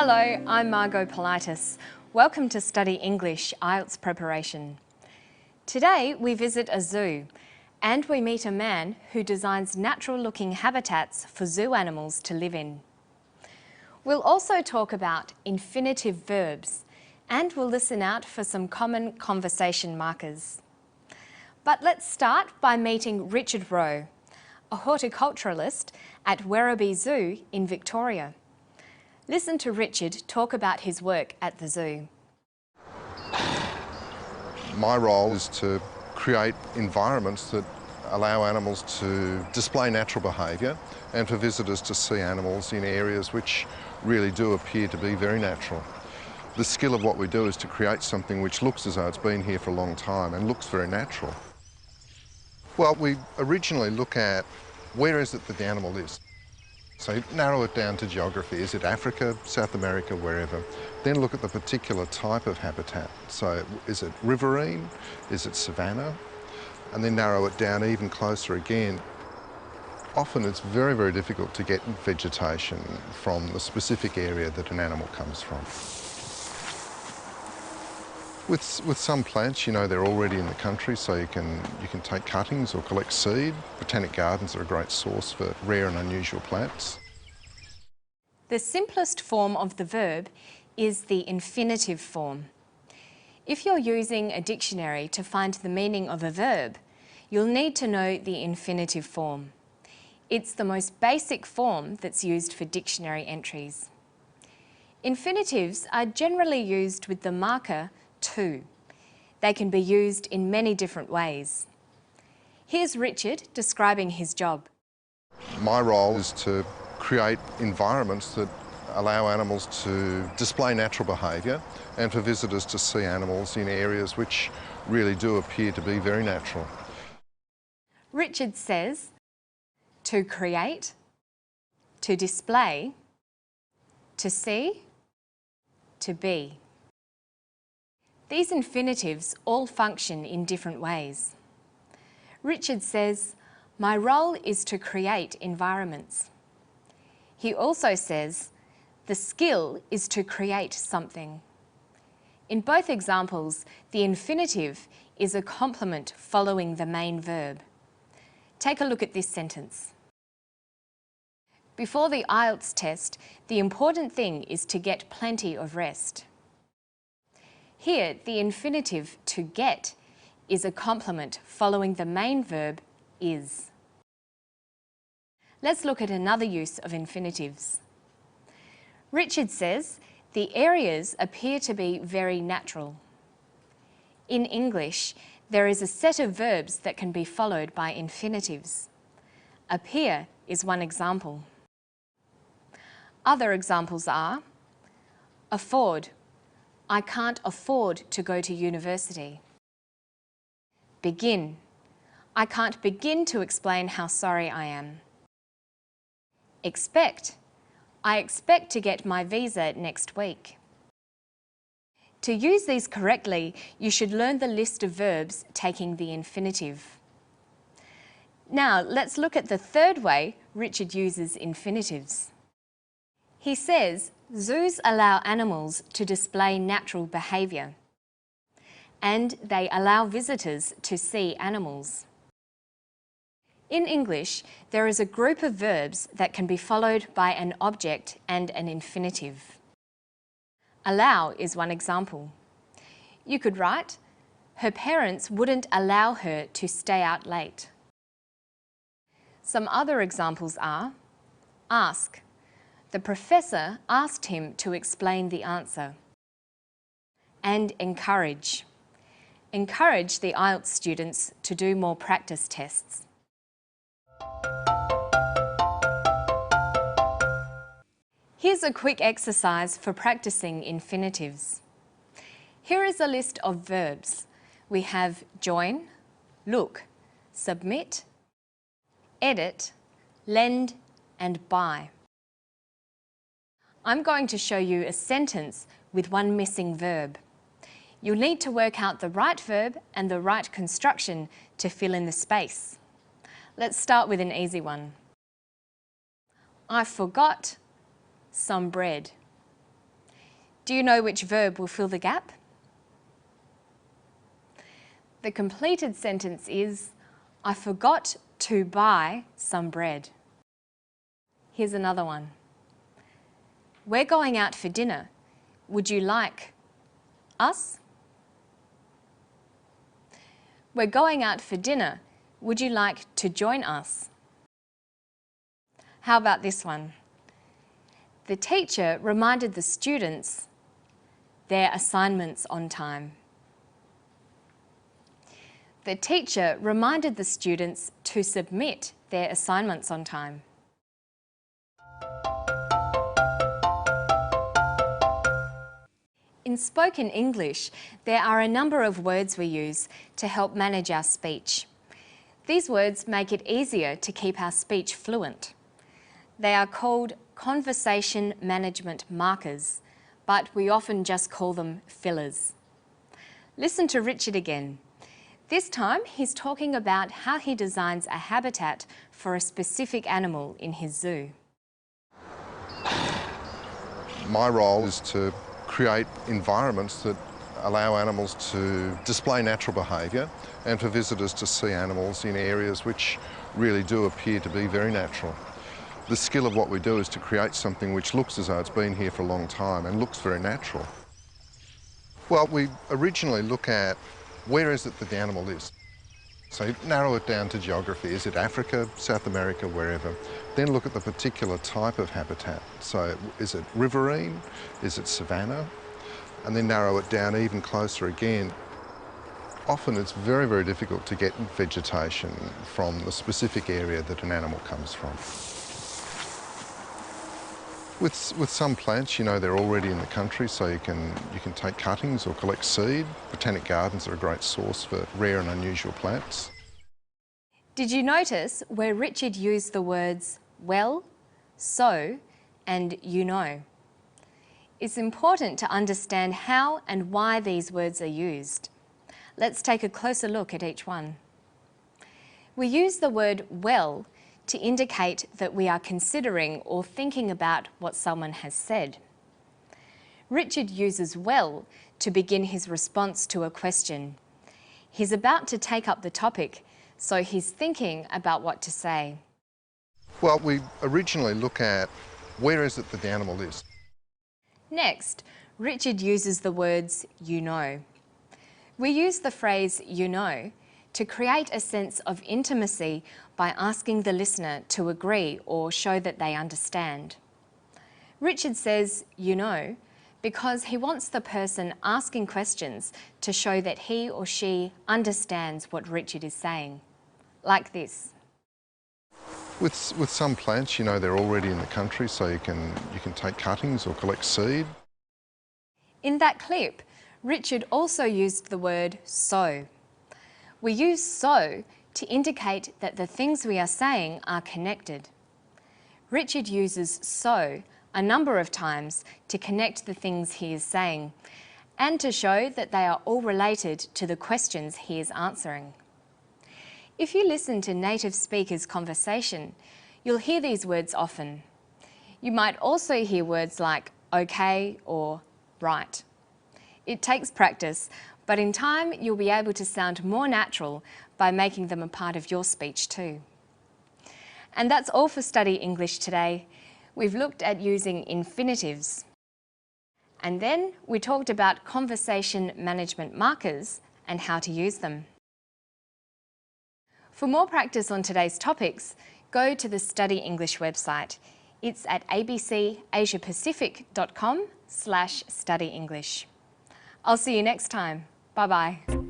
Hello, I'm Margot Politis. Welcome to Study English IELTS Preparation. Today we visit a zoo and we meet a man who designs natural-looking habitats for zoo animals to live in. We'll also talk about infinitive verbs and we'll listen out for some common conversation markers. But let's start by meeting Richard Rowe, a horticulturalist at Werribee Zoo in Victoria. Listen to Richard talk about his work at the zoo. My role is to create environments that allow animals to display natural behaviour and for visitors to see animals in areas which really do appear to be very natural. The skill of what we do is to create something which looks as though it's been here for a long time and looks very natural. Well, we originally look at where is it that the animal lives. So narrow it down to geography. Is it Africa, South America, wherever? Then look at the particular type of habitat. So is it riverine? Is it savanna? And then narrow it down even closer again. Often it's very, very difficult to get vegetation from the specific area that an animal comes from. With some plants, you know, they're already in the country, so you can take cuttings or collect seed. Botanic gardens are a great source for rare and unusual plants. The simplest form of the verb is the infinitive form. If you're using a dictionary to find the meaning of a verb, you'll need to know the infinitive form. It's the most basic form that's used for dictionary entries. Infinitives are generally used with the marker to. They can be used in many different ways. Here's Richard describing his job. My role is to create environments that allow animals to display natural behaviour and for visitors to see animals in areas which really do appear to be very natural. Richard says to create, to display, to see, to be. These infinitives all function in different ways. Richard says, my role is to create environments. He also says, the skill is to create something. In both examples, the infinitive is a complement following the main verb. Take a look at this sentence. Before the IELTS test, the important thing is to get plenty of rest. Here, the infinitive to get is a complement following the main verb is. Let's look at another use of infinitives. Richard says, the areas appear to be very natural. In English, there is a set of verbs that can be followed by infinitives. Appear is one example. Other examples are afford. I can't afford to go to university. Begin. I can't begin to explain how sorry I am. Expect. I expect to get my visa next week. To use these correctly, you should learn the list of verbs taking the infinitive. Now, let's look at the third way Richard uses infinitives. He says, zoos allow animals to display natural behaviour, and they allow visitors to see animals. In English, there is a group of verbs that can be followed by an object and an infinitive. Allow is one example. You could write, her parents wouldn't allow her to stay out late. Some other examples are ask. The professor asked him to explain the answer. And encourage. Encourage the IELTS students to do more practice tests. Here's a quick exercise for practicing infinitives. Here is a list of verbs. We have join, look, submit, edit, lend, and buy. I'm going to show you a sentence with one missing verb. You'll need to work out the right verb and the right construction to fill in the space. Let's start with an easy one. I forgot some bread. Do you know which verb will fill the gap? The completed sentence is, I forgot to buy some bread. Here's another one. We're going out for dinner. Would you like us? We're going out for dinner. Would you like to join us? How about this one? The teacher reminded the students their assignments on time. The teacher reminded the students to submit their assignments on time. In spoken English, there are a number of words we use to help manage our speech. These words make it easier to keep our speech fluent. They are called conversation management markers, but we often just call them fillers. Listen to Richard again. This time he's talking about how he designs a habitat for a specific animal in his zoo. My role is to create environments that allow animals to display natural behaviour and for visitors to see animals in areas which really do appear to be very natural. The skill of what we do is to create something which looks as though it's been here for a long time and looks very natural. Well, we originally look at where is it that the animal is. So narrow it down to geography. Is it Africa, South America, wherever? Then look at the particular type of habitat. So is it riverine? Is it savanna? And then narrow it down even closer again. Often it's very, very difficult to get vegetation from the specific area that an animal comes from. With some plants, you know, they're already in the country, so you can take cuttings or collect seed. Botanic gardens are a great source for rare and unusual plants. Did you notice where Richard used the words well, so, and you know? It's important to understand how and why these words are used. Let's take a closer look at each one. We use the word well to indicate that we are considering or thinking about what someone has said. Richard uses well to begin his response to a question. He's about to take up the topic, so he's thinking about what to say. Well, we originally look at where is it that the animal is. Next, Richard uses the words you know. We use the phrase you know to create a sense of intimacy by asking the listener to agree or show that they understand. Richard says, you know, because he wants the person asking questions to show that he or she understands what Richard is saying. Like this. With some plants, you know, they're already in the country, so you can take cuttings or collect seed. In that clip, Richard also used the word so. We use so to indicate that the things we are saying are connected. Richard uses so a number of times to connect the things he is saying and to show that they are all related to the questions he is answering. If you listen to native speakers' conversation, you'll hear these words often. You might also hear words like okay or right. It takes practice, but in time you'll be able to sound more natural by making them a part of your speech too. And that's all for Study English today. We've looked at using infinitives. And then we talked about conversation management markers and how to use them. For more practice on today's topics, go to the Study English website. It's at abcasiapacific.com/studyenglish. I'll see you next time. Bye-bye.